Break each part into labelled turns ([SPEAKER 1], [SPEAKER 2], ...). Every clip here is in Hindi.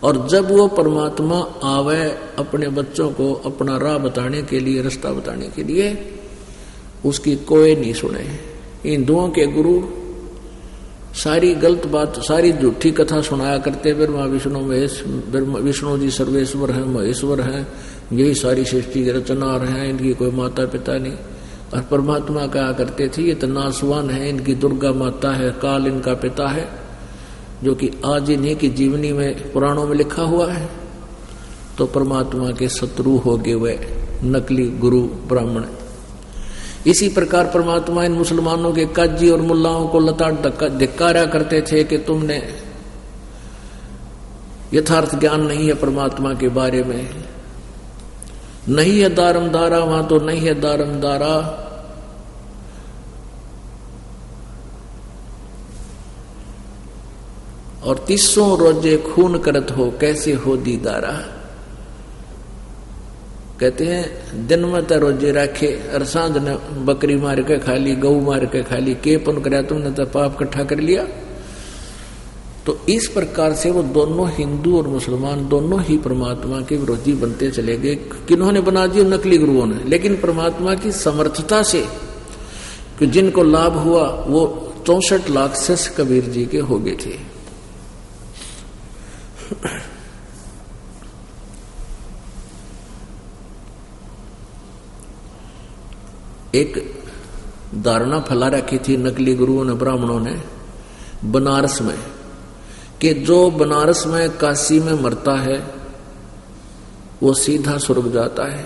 [SPEAKER 1] और जब वो परमात्मा आवे अपने बच्चों को अपना राह बताने के लिए, रास्ता बताने के लिए, उसकी कोई नहीं सुने। हिंदुओं के गुरु सारी गलत बात, सारी झूठी कथा सुनाया करते, ब्रह्मा विष्णु महेश, विष्णु जी सर्वेश्वर हैं, महेश्वर हैं, यही सारी सृष्टि के रचनार हैं, इनकी कोई माता पिता नहीं। और परमात्मा कहा करते थे ये तो नासवान है, इनकी दुर्गा माता है, काल इनका पिता है, जो कि आज इन्हीं की जीवनी में पुराणों में लिखा हुआ है। तो परमात्मा के शत्रु हो गए वे नकली गुरु ब्राह्मण। इसी प्रकार परमात्मा इन मुसलमानों के काजी और मुल्लाओं को लताड़ धिक्कारा करते थे कि तुमने यथार्थ ज्ञान नहीं है परमात्मा के बारे में, नहीं है दारमदारा, वहां तो नहीं है दारमदारा। और 300 रोजे खून करत हो, कैसे हो दीदारा। कहते हैं दिन में तो रोजे रखे और सांझ ने बकरी मार के खा ली, गऊ मार के खा ली, के पुण्य कराया तुमने तो पाप इकट्ठा कर लिया। तो इस प्रकार से वो दोनों हिंदू और मुसलमान दोनों ही परमात्मा के विरोधी बनते चले गए। किन्होंने बना दिए? नकली गुरुओं ने। लेकिन परमात्मा की समर्थता से कि जिनको लाभ हुआ वो 64 लाख शिष्य कबीर जी के हो गए थे। एक धारणा फैला रखी थी नकली गुरुओं ने, ब्राह्मणों ने, बनारस में, कि जो बनारस में काशी में मरता है वो सीधा स्वर्ग जाता है,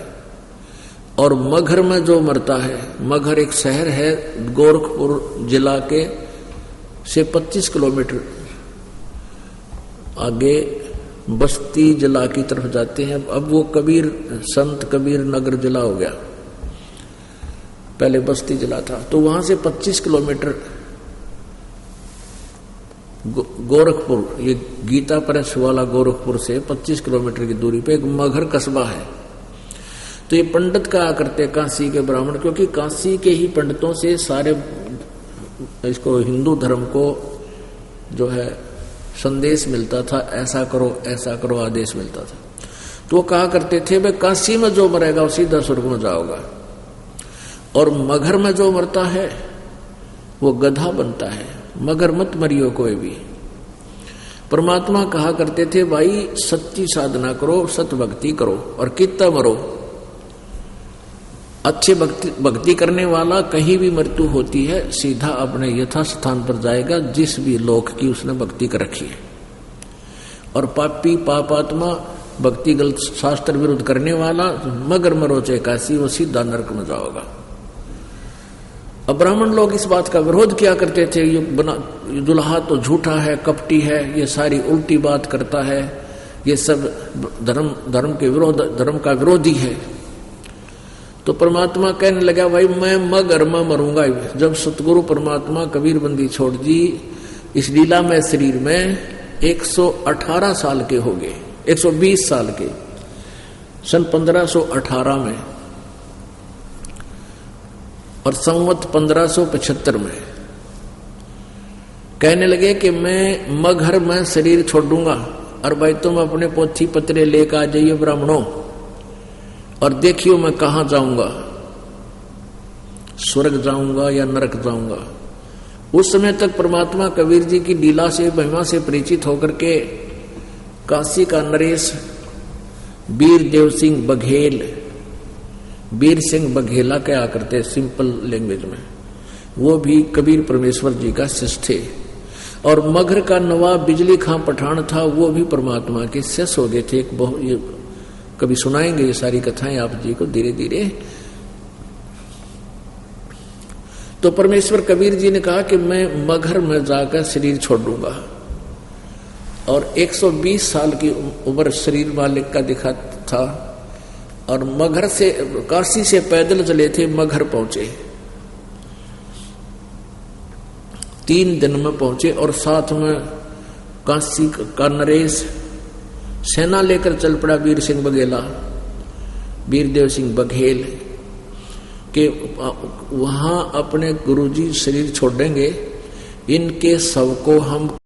[SPEAKER 1] और मगहर में जो मरता है, मगहर एक शहर है गोरखपुर जिला के से 25 किलोमीटर आगे बस्ती जिला की तरफ जाते हैं। अब वो कबीर संत कबीर नगर जिला हो गया, पहले बस्ती जिला था। तो वहां से 25 किलोमीटर गोरखपुर, ये गीता प्रेस वाला गोरखपुर से 25 किलोमीटर की दूरी पे एक मगहर कस्बा है। तो ये पंडित कहा करते काशी के ब्राह्मण, क्योंकि काशी के ही पंडितों से सारे इसको हिंदू धर्म को जो है संदेश मिलता था, ऐसा करो आदेश मिलता था। तो वो कहा करते थे भाई काशी में जो मरेगा वो सीधा स्वर्ग में जाओगा, और मगहर में जो मरता है वो गधा बनता है, मगर मत मरियो कोई भी। परमात्मा कहा करते थे भाई सच्ची साधना करो, सत भक्ति करो, और कितना मरो। अच्छे भक्ति करने वाला कहीं भी मृत्यु होती है सीधा अपने यथा स्थान पर जाएगा जिस भी लोक की उसने भक्ति कर रखी है। और पापी पापात्मा भक्ति गलत शास्त्र विरुद्ध करने वाला मगर मरो चाहे काशी, वो सीधा नरक में जाओगा। अब ब्राह्मण लोग इस बात का विरोध किया करते थे, ये दुल्हा तो झूठा है, कपटी है, ये सारी उल्टी बात करता है, ये सब धर्म के विरोध, धर्म का विरोधी है। तो परमात्मा कहने लगा भाई मैं मगर में मरूंगा। जब सतगुरु परमात्मा कबीर बंदी छोड़ दी, इस लीला में शरीर में 118 साल के हो गए, 120 साल के, सन 1518 में, और संवत 1575 में कहने लगे कि मैं मगहर में शरीर छोड़ दूंगा, और भाई तुम अपने पोथी पत्रे लेकर आ जाइए ब्राह्मणों, और देखियो मैं कहां जाऊंगा, स्वर्ग जाऊंगा या नरक जाऊंगा। उस समय तक परमात्मा कबीर जी की लीला से, महिमा से परिचित होकर के काशी का नरेश वीर देव सिंह बघेल, वीर सिंह बघेला कहा करते सिंपल लैंग्वेज में, वो भी कबीर परमेश्वर जी का शिष्य थे। और मगहर का नवाब बिजली खां पठान था, वो भी परमात्मा के शिष्य हो गए थे। ये कभी सुनाएंगे ये सारी कथाएं आप जी को धीरे धीरे। तो परमेश्वर कबीर जी ने कहा कि मैं मगहर में जाकर शरीर छोड़ दूंगा, और 120 साल की उम्र शरीर मालिक का दिखा था, और मगहर से, काशी से पैदल चले थे, मगहर पहुंचे, 3 दिन में पहुंचे, और साथ में काशी का नरेश सेना लेकर चल पड़ा वीर सिंह बघेला, वीरदेव सिंह बघेल, के वहां अपने गुरुजी शरीर छोड़ेंगे, इनके शव को हम